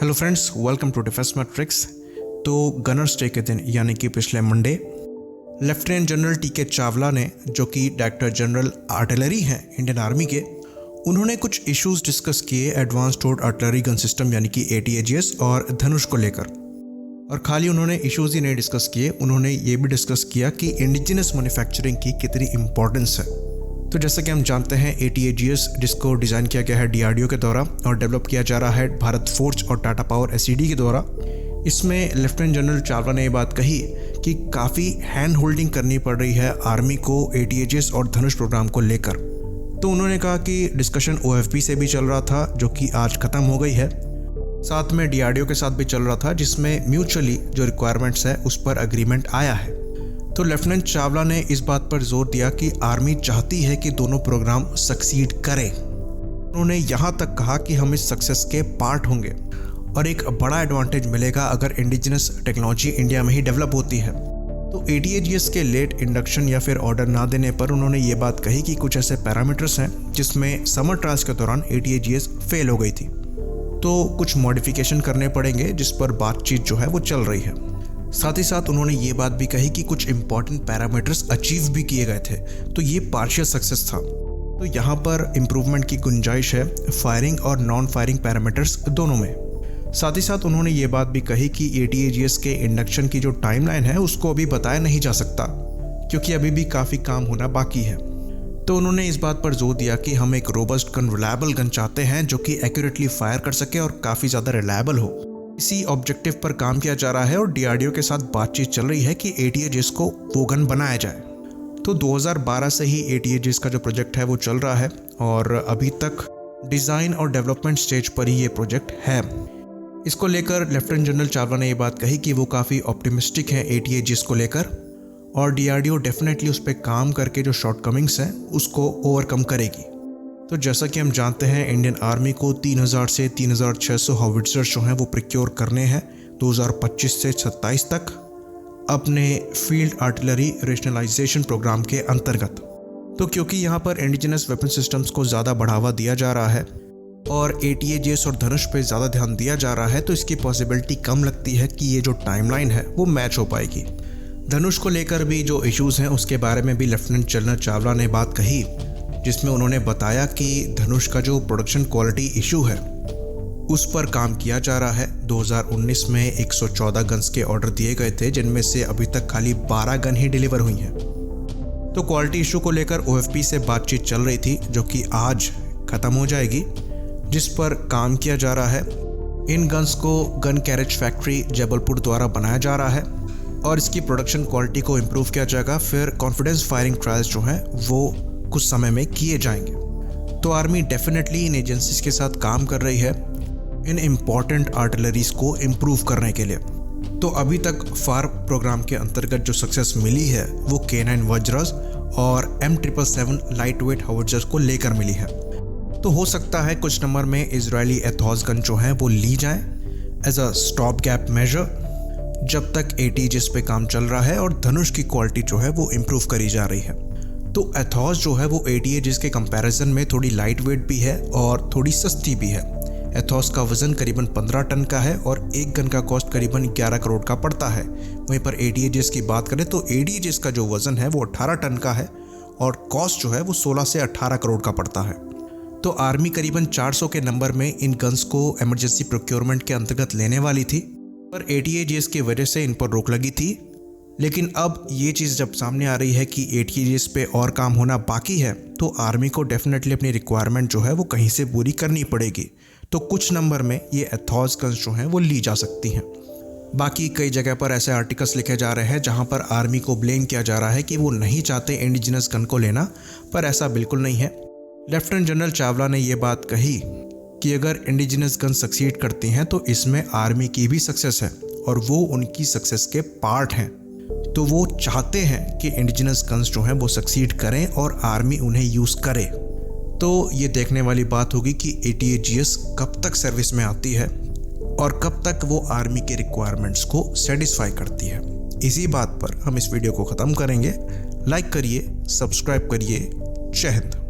Hello friends, welcome to Defence Matrix. तो Gunners Day के दिन यानी कि पिछले Monday lieutenant general T K. Chawla ने, जो कि डायरेक्टर जनरल आर्टिलरी हैं इंडियन आर्मी के, उन्होंने कुछ इश्यूज डिस्कस किए एडवांस टोर्ड आर्टिलरी गन सिस्टम यानी कि ATAGS और धनुष को लेकर। और खाली उन्होंने इश्यूज ही नहीं डिस्कस किए, उन्होंने ये भी डिस्कस किया कि इंडिजिनस मैन्युफैक्चरिंग की कितनी इंपॉर्टेंस है। तो जैसा कि हम जानते हैं, ATAGS जिसको डिज़ाइन किया गया है DRDO के द्वारा और डेवलप किया जा रहा है भारत फोर्ज और टाटा पावर SED के द्वारा, इसमें लेफ्टिनेंट जनरल चावला ने ये बात कही कि काफ़ी हैंड होल्डिंग करनी पड़ रही है आर्मी को ATAGS और धनुष प्रोग्राम को लेकर। तो उन्होंने कहा कि डिस्कशन OFB से भी चल रहा था, जो कि आज ख़त्म हो गई है, साथ में DRDO के साथ भी चल रहा था, जिसमें म्यूचुअली जो रिक्वायरमेंट्स है उस पर अग्रीमेंट आया है। तो लेफ्टिनेंट चावला ने इस बात पर जोर दिया कि आर्मी चाहती है कि दोनों प्रोग्राम सक्सीड करें। उन्होंने यहाँ तक कहा कि हम इस सक्सेस के पार्ट होंगे और एक बड़ा एडवांटेज मिलेगा अगर इंडिजिनस टेक्नोलॉजी इंडिया में ही डेवलप होती है। तो ATAGS के लेट इंडक्शन या फिर ऑर्डर ना देने पर उन्होंने ये बात कही कि कुछ ऐसे पैरामीटर्स हैं जिसमें समर ट्रायल्स के दौरान ATAGS फेल हो गई थी, तो कुछ मॉडिफिकेशन करने पड़ेंगे, जिस पर बातचीत जो है वो चल रही है। साथ ही साथ उन्होंने ये बात भी कही कि कुछ इंपॉर्टेंट पैरामीटर्स अचीव भी किए गए थे, तो ये पार्शियल सक्सेस था। तो यहाँ पर इम्प्रूवमेंट की गुंजाइश है फायरिंग और नॉन फायरिंग पैरामीटर्स दोनों में। साथ ही साथ उन्होंने ये बात भी कही कि ATAGS के इंडक्शन की जो टाइमलाइन है उसको अभी बताया नहीं जा सकता, क्योंकि अभी भी काफ़ी काम होना बाकी है। तो उन्होंने इस बात पर जोर दिया कि हम एक रोबस्ट गन, रिलायबल गन चाहते हैं जो कि एक्यूरेटली फायर कर सके और काफ़ी ज़्यादा रिलायबल हो। इसी ऑब्जेक्टिव पर काम किया जा रहा है और DRDO के साथ बातचीत चल रही है कि ATAGS को वो गन बनाया जाए। तो 2012 से ही ATAGS का जो प्रोजेक्ट है वो चल रहा है और अभी तक डिज़ाइन और डेवलपमेंट स्टेज पर ही ये प्रोजेक्ट है। इसको लेकर लेफ्टिनेंट जनरल चावला ने ये बात कही कि वो काफ़ी ऑप्टिमिस्टिक हैं ATAGS को लेकर और DRDO डेफिनेटली उस पर काम करके जो शॉर्टकमिंग्स हैं उसको ओवरकम करेगी। तो जैसा कि हम जानते हैं, इंडियन आर्मी को 3000 से 3600 हाउविट्जर्स जो हैं वो प्रिक्योर करने हैं 2025 से 27 तक अपने फील्ड आर्टिलरी रेशनलाइजेशन प्रोग्राम के अंतर्गत। तो क्योंकि यहाँ पर इंडिजिनस वेपन सिस्टम्स को ज़्यादा बढ़ावा दिया जा रहा है और ATAGS और धनुष पे ज़्यादा ध्यान दिया जा रहा है, तो इसकी पॉसिबिलिटी कम लगती है कि ये जो टाइमलाइन है वो मैच हो पाएगी। धनुष को लेकर भी जो इश्यूज़ हैं उसके बारे में भी लेफ्टिनेंट जनरल चावला ने बात कही, जिसमें उन्होंने बताया कि धनुष का जो प्रोडक्शन क्वालिटी इशू है उस पर काम किया जा रहा है। 2019 में 114 गन्स के ऑर्डर दिए गए थे, जिनमें से अभी तक खाली 12 गन ही डिलीवर हुई हैं। तो क्वालिटी इशू को लेकर OFB से बातचीत चल रही थी, जो कि आज ख़त्म हो जाएगी, जिस पर काम किया जा रहा है। इन गन्स को गन कैरेज फैक्ट्री जबलपुर द्वारा बनाया जा रहा है और इसकी प्रोडक्शन क्वालिटी को इम्प्रूव किया जाएगा। फिर कॉन्फिडेंस फायरिंग ट्रायल्स जो हैं वो कुछ समय में किए जाएंगे। तो आर्मी डेफिनेटली इन एजेंसीज के साथ काम कर रही है इन इम्पॉर्टेंट आर्टिलरीज को इम्प्रूव करने के लिए। तो अभी तक फार प्रोग्राम के अंतर्गत जो सक्सेस मिली है वो K9 वज्रस और M777 लाइट वेट हाउविट्जर्स को लेकर मिली है। तो हो सकता है कुछ नंबर में इजरायली एथॉस गन जो है वो ली जाए as a stop gap measure, जब तक ATAGS पे काम चल रहा है और धनुष की क्वालिटी जो है वो इम्प्रूव करी जा रही है। तो एथॉस जो है वो ATAGS के कंपैरिजन में थोड़ी लाइट वेट भी है और थोड़ी सस्ती भी है। एथॉस का वज़न करीबन 15 टन का है और एक गन का कॉस्ट करीबन 11 करोड़ का पड़ता है। वहीं पर ATAGS की बात करें तो ATAGS का जो वज़न है वो 18 टन का है और कॉस्ट जो है वो 16 से 18 करोड़ का पड़ता है। तो आर्मी करीबन 400 के नंबर में इन गन्स को एमरजेंसी प्रोक्योरमेंट के अंतर्गत लेने वाली थी, पर ATAGS की वजह से इन पर रोक लगी थी। लेकिन अब ये चीज़ जब सामने आ रही है कि ATAGS पे और काम होना बाकी है, तो आर्मी को डेफिनेटली अपनी रिक्वायरमेंट जो है वो कहीं से पूरी करनी पड़ेगी। तो कुछ नंबर में ये एथॉस गन्स जो हैं वो ली जा सकती हैं। बाकी कई जगह पर ऐसे आर्टिकल्स लिखे जा रहे हैं जहां पर आर्मी को ब्लेम किया जा रहा है कि वो नहीं चाहते इंडिजिनस गन को लेना, पर ऐसा बिल्कुल नहीं है। लेफ्टिनेंट जनरल चावला ने ये बात कही कि अगर इंडिजिनस गन सक्सीड करती हैं तो इसमें आर्मी की भी सक्सेस है और वो उनकी सक्सेस के पार्ट हैं। तो वो चाहते हैं कि इंडिजिनस गन्स जो हैं वो सक्सीड करें और आर्मी उन्हें यूज़ करे। तो ये देखने वाली बात होगी कि ATAGS कब तक सर्विस में आती है और कब तक वो आर्मी के रिक्वायरमेंट्स को सेटिस्फाई करती है। इसी बात पर हम इस वीडियो को ख़त्म करेंगे। लाइक करिए, सब्सक्राइब करिए। जय हिंद।